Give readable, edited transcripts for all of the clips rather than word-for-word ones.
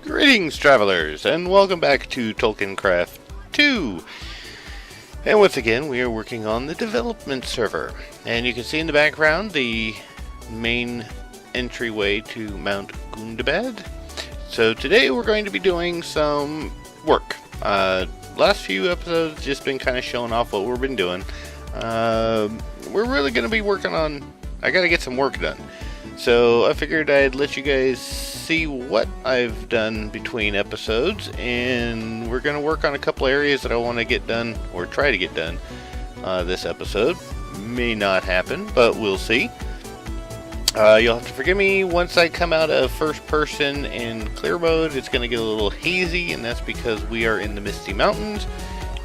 Greetings, travelers, and welcome back to TolkienCraft 2. And once again, we are working on the development server. And you can see in the background the main entryway to Mount Gundabad. So today we're going to be doing some work. Last few episodes just been kind of showing off what we've been doing. We're really going to be working on... I got to get some work done. So I figured I'd let you guys see what I've done between episodes, and we're going to work on a couple areas that I want to get done, or try to get done, this episode. May not happen, but we'll see. You'll have to forgive me once I come out of first person in clear mode. It's going to get a little hazy, and that's because we are in the Misty Mountains,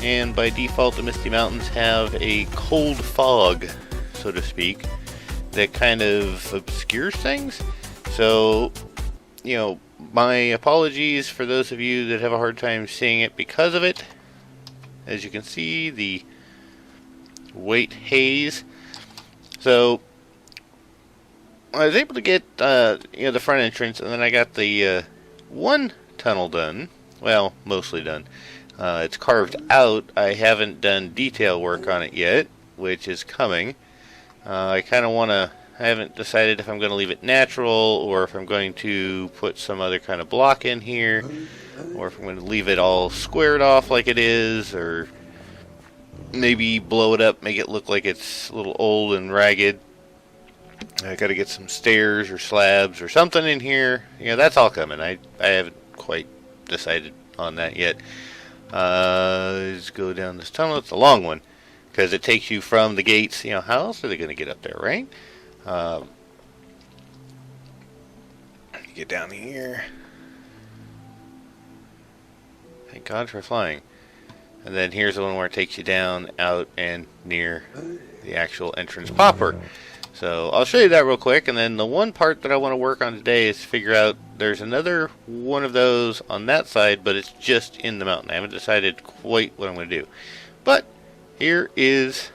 and by default the Misty Mountains have a cold fog, so to speak, that kind of obscures things. So, you know, my apologies for those of you that have a hard time seeing it because of it. As you can see, the white haze. So I was able to get the front entrance, and then I got the one tunnel done. Well, mostly done. It's carved out. I haven't done detail work on it yet, which is coming. I haven't decided if I'm going to leave it natural, or if I'm going to put some other kind of block in here, or if I'm going to leave it all squared off like it is, or maybe blow it up, make it look like it's a little old and ragged. I got to get some stairs or slabs or something in here. You know, that's all coming. I haven't quite decided on that yet. Let's go down this tunnel. It's a long one, because it takes you from the gates. You know, how else are they going to get up there, right? Get down here. Thank God for flying. And then here's the one where it takes you down, out, and near the actual entrance popper. So I'll show you that real quick, and then the one part that I want to work on today is figure out there's another one of those on that side, but it's just in the mountain. I haven't decided quite what I'm going to do. But here is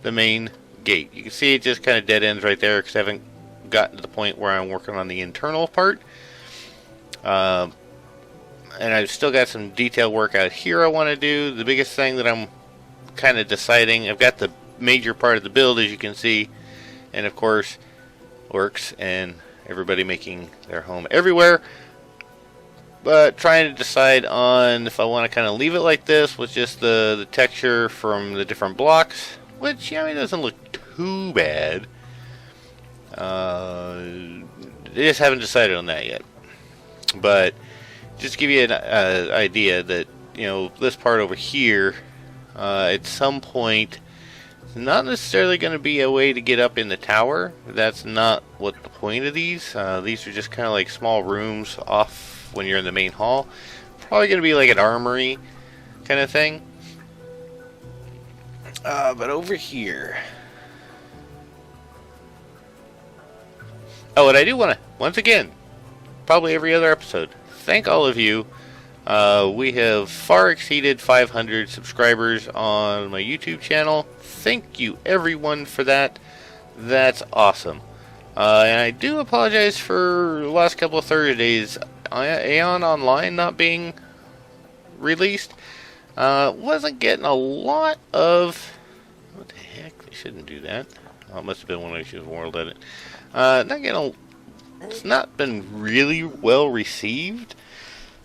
the main gate. You can see it just kind of dead ends right there because I haven't gotten to the point where I'm working on the internal part. And I've still got some detail work out here I want to do. The biggest thing that I'm kind of deciding, I've got the major part of the build, as you can see, and of course orcs and everybody making their home everywhere, but trying to decide on if I want to kind of leave it like this with just the texture from the different blocks, which, yeah, I mean, doesn't look too bad. I just haven't decided on that yet. But just to give you an idea that, you know, this part over here, at some point, it's not necessarily going to be a way to get up in the tower. That's not what the point of these. These are just kind of like small rooms off when you're in the main hall. Probably going to be like an armory kind of thing. But over here... Oh, and I do want to, once again, probably every other episode, thank all of you. We have far exceeded 500 subscribers on my YouTube channel. Thank you, everyone, for that. That's awesome. And I do apologize for the last couple of Thursdays, Aeon Online not being released. Wasn't getting a lot of... What the heck? They shouldn't do that. Oh, it must have been when I should have world edit. It's not been really well received.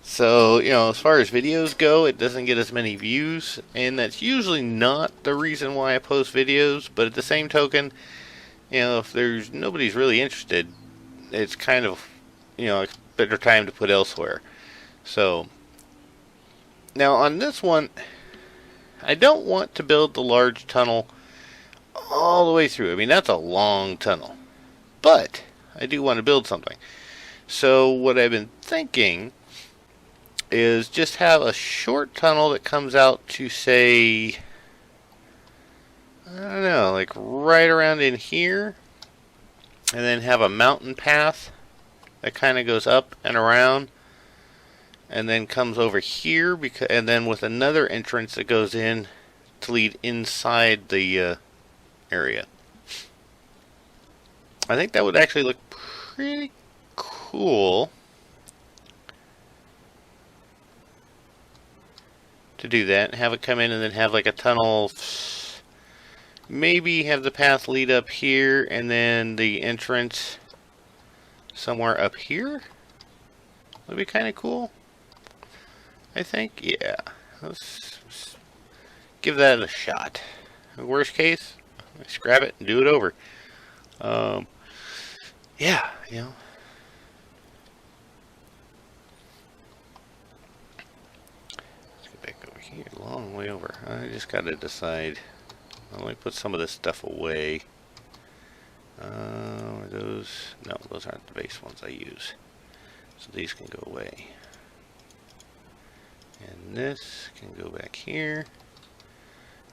So, you know, as far as videos go, it doesn't get as many views, and that's usually not the reason why I post videos. But at the same token, you know, if nobody's really interested, it's kind of, you know, a better time to put elsewhere. So now on this one, I don't want to build the large tunnel all the way through. I mean, that's a long tunnel, but I do want to build something. So what I've been thinking is just have a short tunnel that comes out to, say, I don't know, like right around in here, and then have a mountain path that kind of goes up and around, and then comes over here, and then with another entrance that goes in to lead inside the area. I think that would actually look pretty cool. to do that. Have it come in and then have like a tunnel. Maybe have the path lead up here and then the entrance somewhere up here. Would be kind of cool, I think. Yeah, let's give that a shot. Worst case, let's grab it and do it over. Yeah, you know. Let's get back over here, long way over. I just gotta decide. Let me put some of this stuff away. Those, no, those aren't the base ones I use. So these can go away. And this can go back here.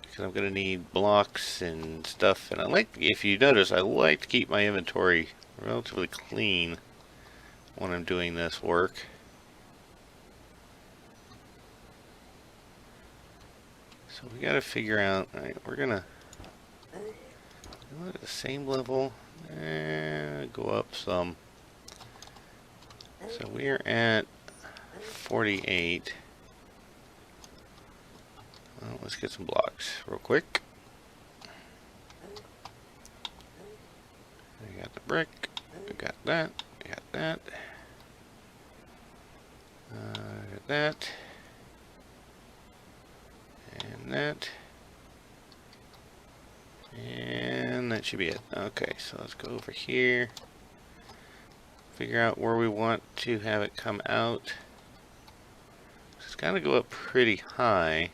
Because I'm going to need blocks and stuff. And I like, if you notice, I like to keep my inventory relatively clean when I'm doing this work. So we got to figure out, alright, we're going to at the same level, go up some. So we're at 48. Well, let's get some blocks real quick. We got the brick, we got that, we got that, got that, and that. And that should be it. Okay, so let's go over here. Figure out where we want to have it come out. It's got to go up pretty high.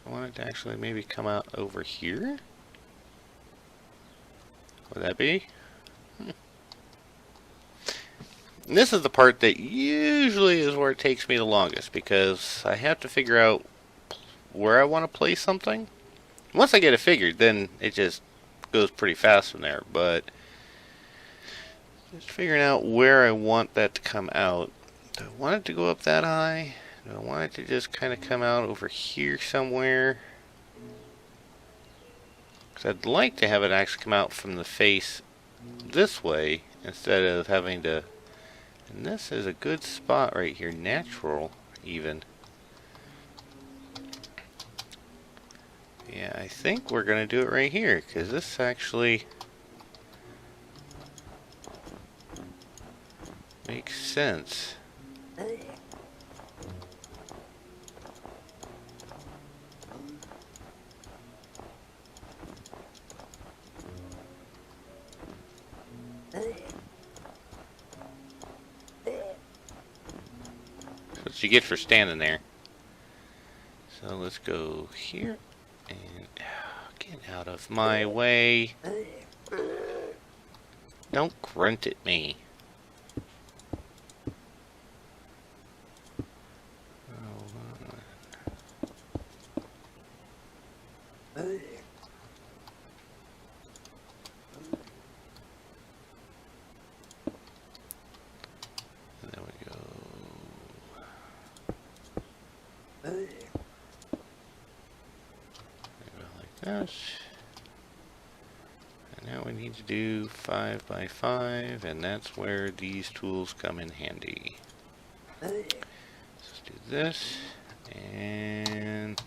I want it to actually maybe come out over here. Would that be? And this is the part that usually is where it takes me the longest, because I have to figure out where I want to place something. Once I get it figured, then it just goes pretty fast from there. But just figuring out where I want that to come out. Do I want it to go up that high? Do I want it to just kind of come out over here somewhere? Because I'd like to have it actually come out from the face this way instead of having to. And this is a good spot right here, natural even. Yeah, I think we're going to do it right here, because this actually makes sense. That's what you get for standing there. So let's go here. And get out of my way. Don't grunt at me. And there we go. This. And now we need to do 5 by 5, and that's where these tools come in handy. Let's do this, and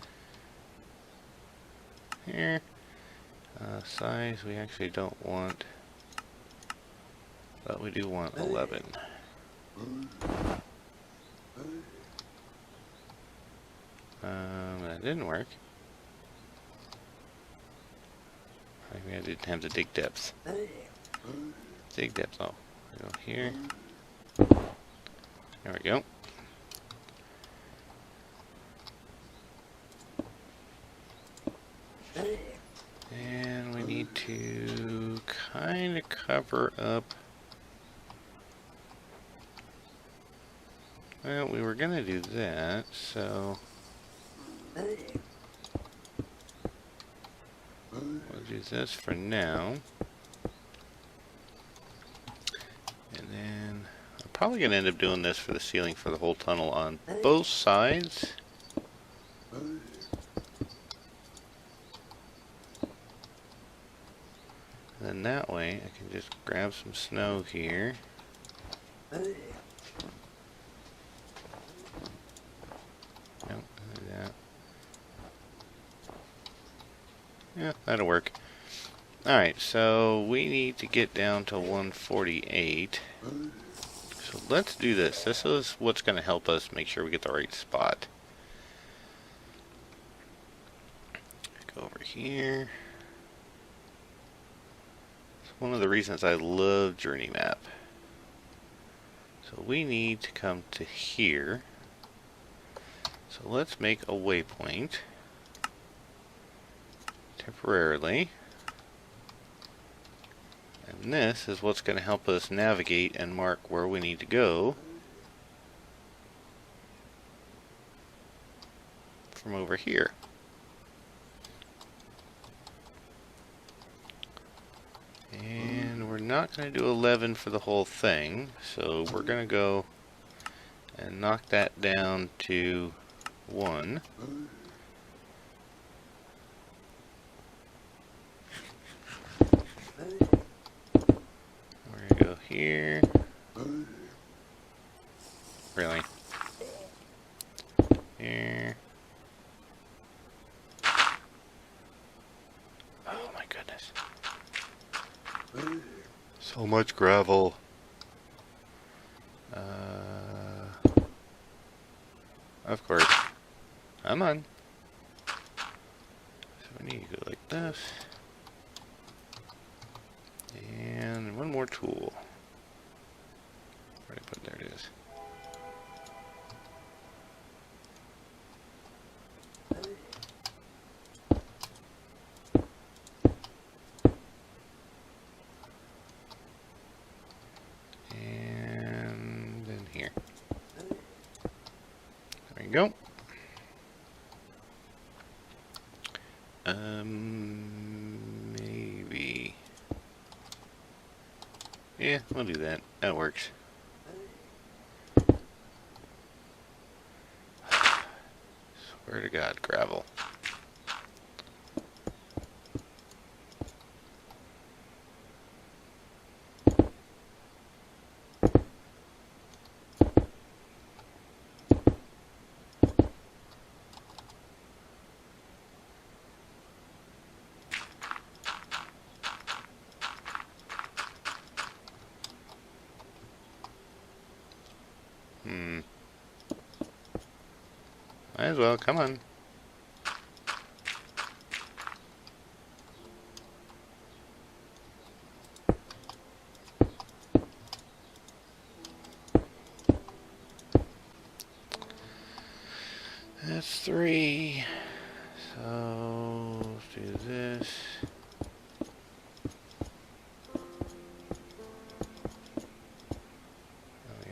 here. Size we actually don't want, but we do want 11. That didn't work. Maybe I didn't have the dig depth. Dig depth, oh. Go here. There we go. And we need to kind of cover up. Well, we were going to do that, so we'll do this for now. And then I'm probably going to end up doing this for the ceiling for the whole tunnel on both sides. And then that way I can just grab some snow here. Yeah, that'll work. Alright, so we need to get down to 148. So let's do this. This is what's going to help us make sure we get the right spot. Go over here. It's one of the reasons I love Journey Map. So we need to come to here. So let's make a waypoint temporarily. And this is what's going to help us navigate and mark where we need to go from over here. And we're not going to do 11 for the whole thing, so we're going to go and knock that down to 1. We're going to go here. Really? Here. Oh my goodness. So much gravel. Of course. Come on. So we need to go like this. And one more tool. Where did I put? There it is. And then here. There we go. Maybe. Yeah, we'll do that. That works. Swear to God, gravel. Might as well, come on. That's 3. So let's do this. I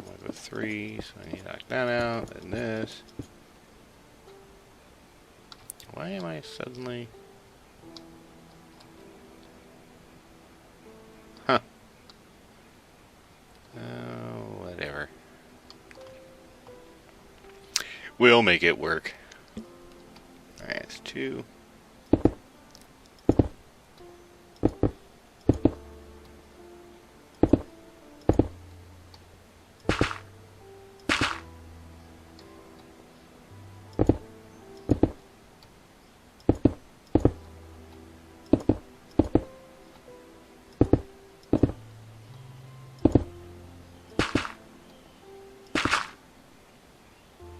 want to go 3, so I need to knock that out, and this. Why am I suddenly... Huh. Oh, whatever. We'll make it work. Alright, it's 2.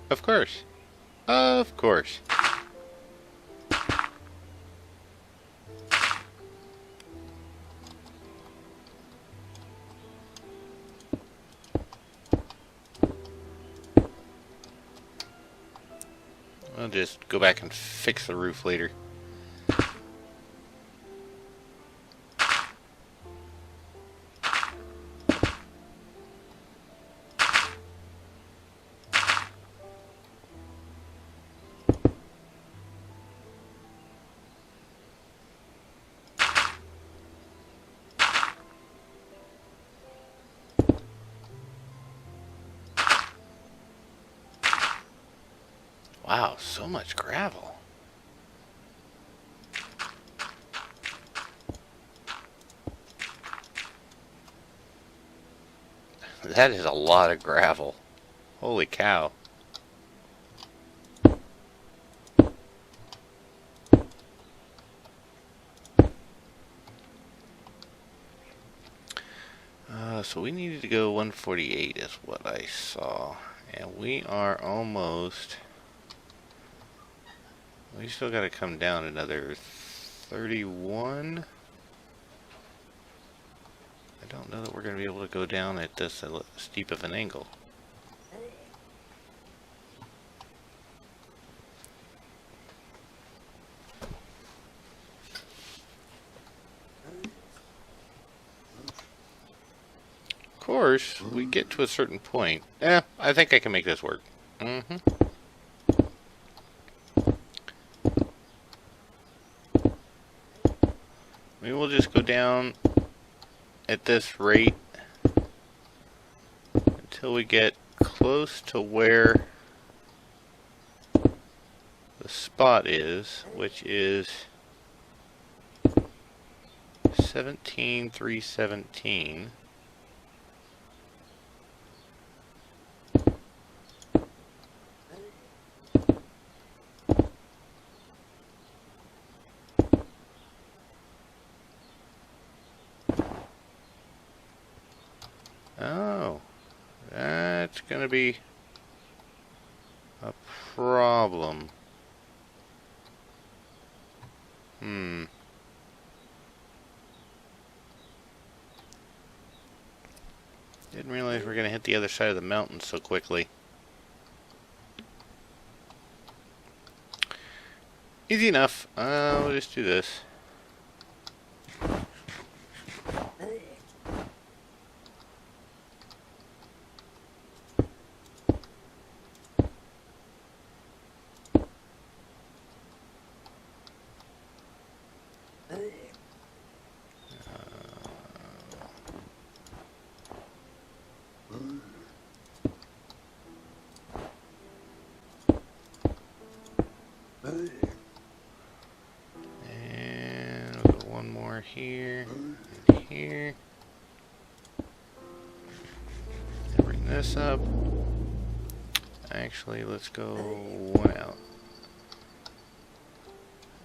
Of course. Of course. I'll just go back and fix the roof later. Wow, so much gravel. That is a lot of gravel. Holy cow. So we needed to go 148 is what I saw. And we are almost... We still got to come down another 31. I don't know that we're going to be able to go down at this steep of an angle. Of course, we get to a certain point. I think I can make this work. We will just go down at this rate until we get close to where the spot is, which is 17,317. Oh, that's going to be a problem. Didn't realize we're going to hit the other side of the mountain so quickly. Easy enough. We'll just do this. And we'll go one more here and here. And bring this up. Actually, let's go one out.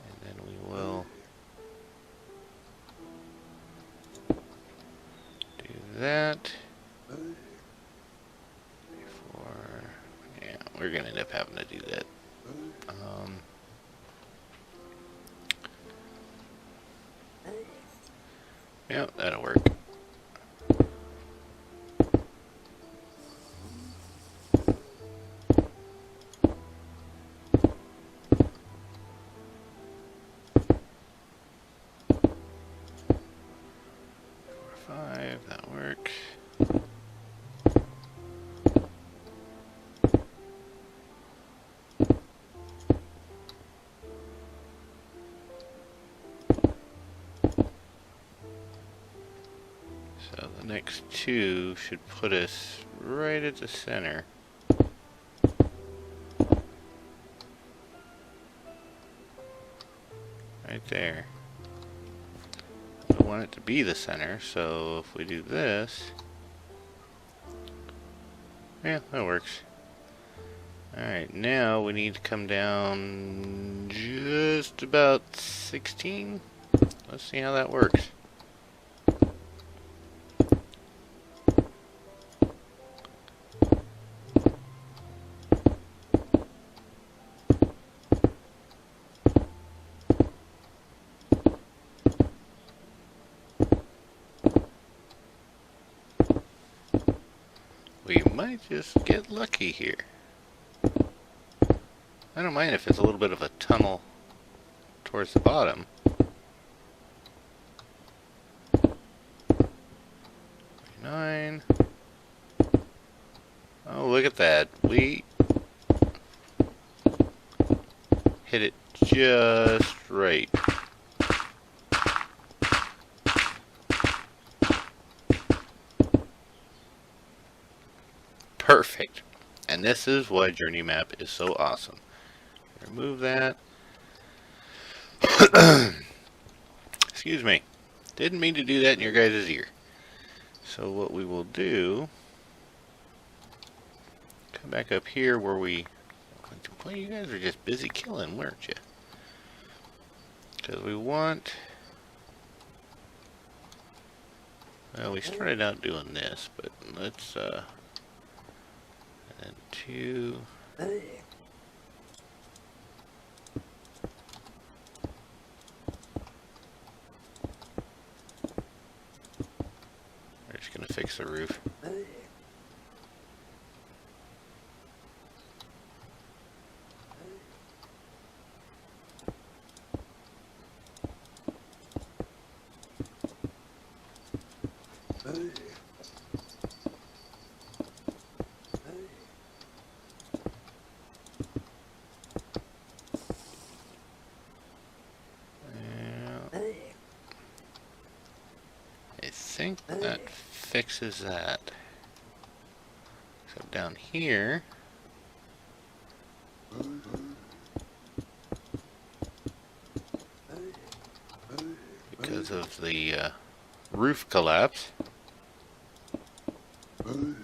And then we will do that. Before, yeah, we're going to end up having to do that. Yeah, that'll work. That works. So the next two should put us right at the center. Right there. I want it to be the center, so if we do this, yeah, that works. Alright, now we need to come down just about 16. Let's see how that works. We might just get lucky here. I don't mind if it's a little bit of a tunnel towards the bottom. 9. Oh, look at that. We hit it just right. Perfect. And this is why Journey Map is so awesome. Remove that. Excuse me. Didn't mean to do that in your guys' ear. So what we will do, come back up here where we, well, you guys are just busy killing, weren't you? Because we want Well, we started out doing this, but let's, and then 2. We're just gonna fix the roof. I think that fixes that. So down here, because of the roof collapse, then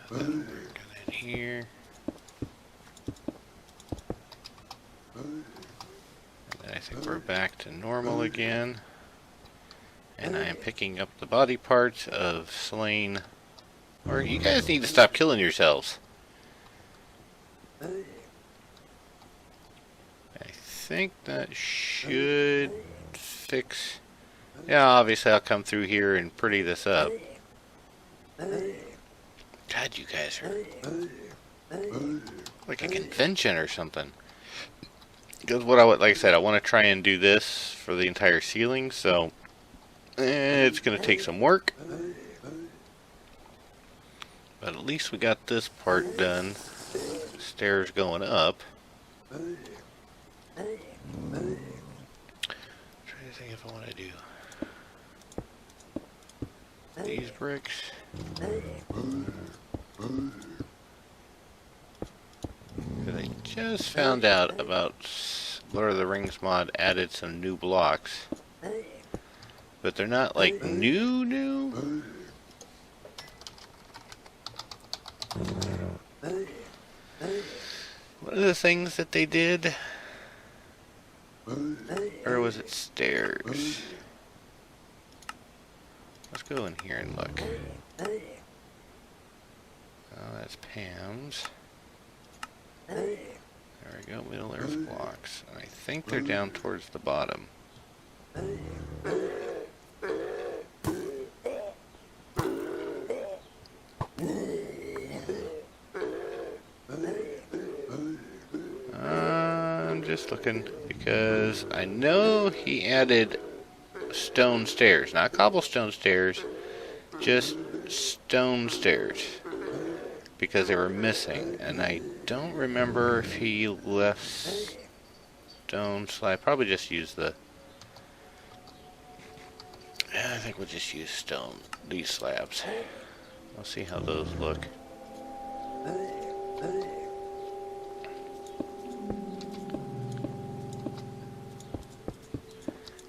we're in here. I think we're back to normal again. And I am picking up the body parts of slain. Or you guys need to stop killing yourselves. I think that should fix. Yeah, obviously I'll come through here and pretty this up. God, you guys are like a convention or something. Because what like I said, I want to try and do this for the entire ceiling, so it's going to take some work. But at least we got this part done. Stairs going up. Trying to think if I want to do these bricks. I just found out about Lord of the Rings mod added some new blocks, but they're not like new. What are the things that they did? Or was it stairs? Let's go in here and look. Oh, that's Pam's. There we go, middle earth blocks. And I think they're down towards the bottom. I'm just looking because I know he added stone stairs, not cobblestone stairs, just stone stairs, because they were missing, and I don't remember if he left stone slab. Probably just use the. I think we'll just use stone. These slabs. We'll see how those look.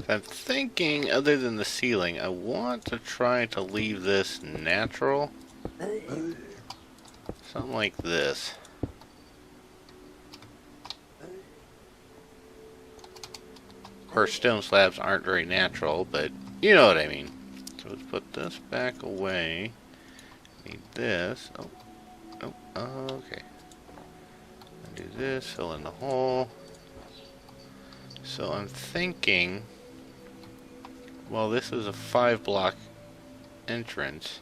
I'm thinking, other than the ceiling, I want to try to leave this natural. Something like this. Of course, stone slabs aren't very natural, but you know what I mean. So let's put this back away. Need this. Oh, okay. Do this, fill in the hole. So I'm thinking, well, this is a 5-block entrance.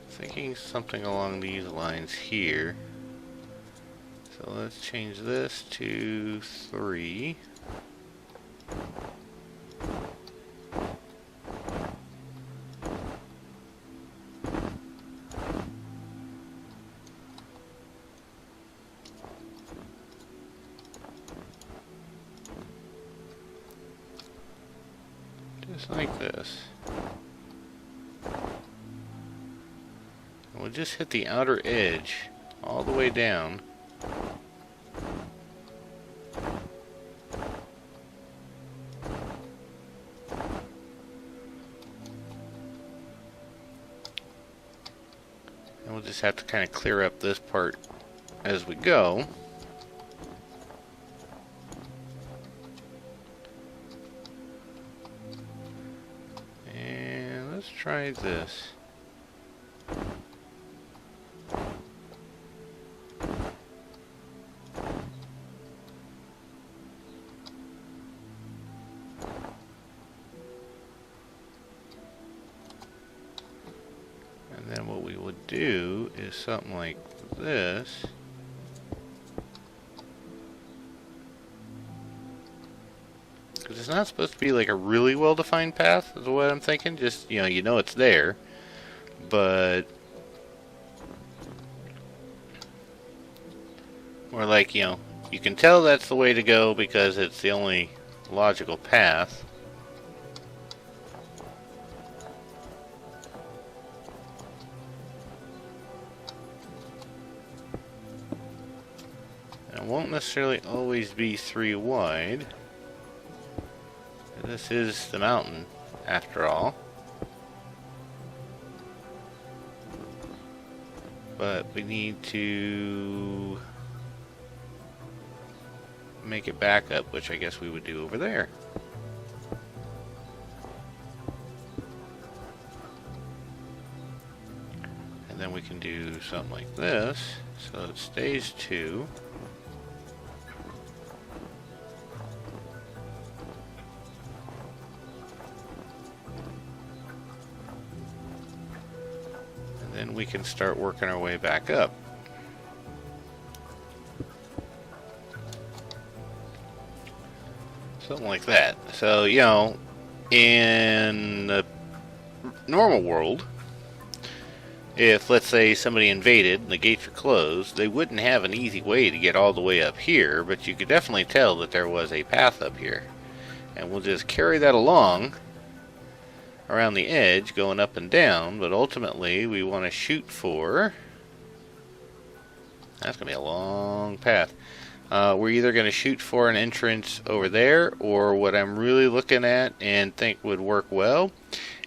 Thinking something along these lines here. So let's change this to 3. Just like this. We'll just hit the outer edge all the way down. And we'll just have to kind of clear up this part as we go. And let's try this. And then what we would do is something like this. Because it's not supposed to be like a really well-defined path, is what I'm thinking. Just, you know it's there. But more like, you can tell that's the way to go because it's the only logical path. It won't necessarily always be 3 wide. This is the mountain, after all. But we need to make it back up, which I guess we would do over there. And then we can do something like this, so it stays 2. Then we can start working our way back up. Something like that. So, in the normal world, if, let's say, somebody invaded and the gates are closed, they wouldn't have an easy way to get all the way up here, but you could definitely tell that there was a path up here. And we'll just carry that along around the edge, going up and down, but ultimately we want to shoot for... That's going to be a long path. We're either going to shoot for an entrance over there, or what I'm really looking at and think would work well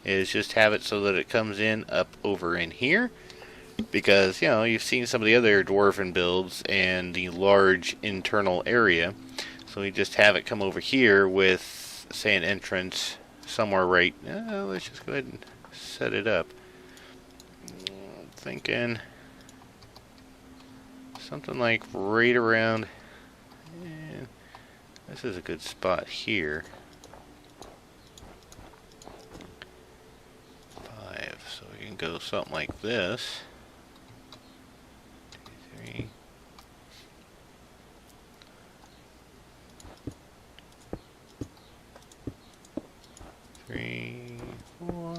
is just have it so that it comes in up over in here. Because, you've seen some of the other dwarven builds and the large internal area. So we just have it come over here with, say, an entrance somewhere right. Let's just go ahead and set it up. I'm thinking something like right around. This is a good spot here. 5. So we can go something like this. 2, 3. Three, 4.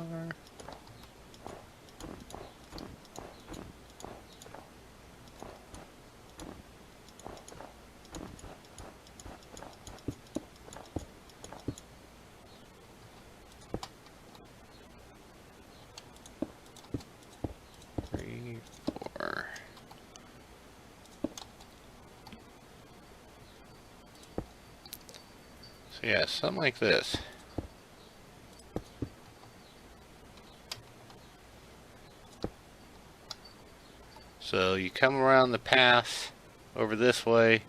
So yeah, something like this. So you come around the path over this way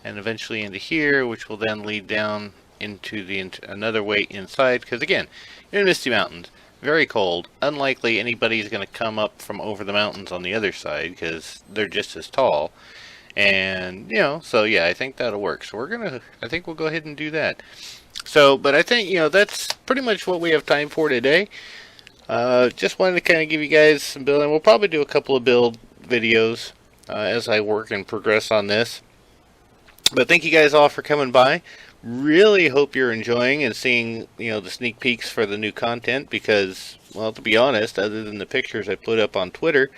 and eventually into here, which will then lead down into the another way inside, because again, you're in Misty Mountains, very cold, unlikely anybody's going to come up from over the mountains on the other side because they're just as tall. And so yeah, I think that'll work. So I think we'll go ahead and do that. So, but I think that's pretty much what we have time for today. Just wanted to kind of give you guys some building. We'll probably do a couple of build videos as I work and progress on this. But thank you guys all for coming by. Really hope you're enjoying and seeing the sneak peeks for the new content, because, well, to be honest, other than the pictures I put up on Twitter,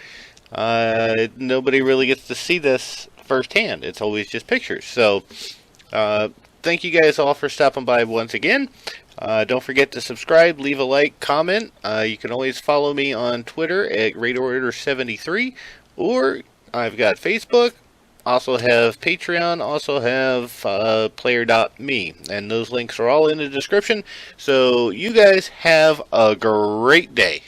nobody really gets to see this firsthand. It's always just pictures. So thank you guys all for stopping by once again. Don't forget to subscribe, leave a like, comment. You can always follow me on Twitter at RaidOrder73, or I've got Facebook, also have Patreon, also have player.me, and those links are all in the description. So you guys have a great day.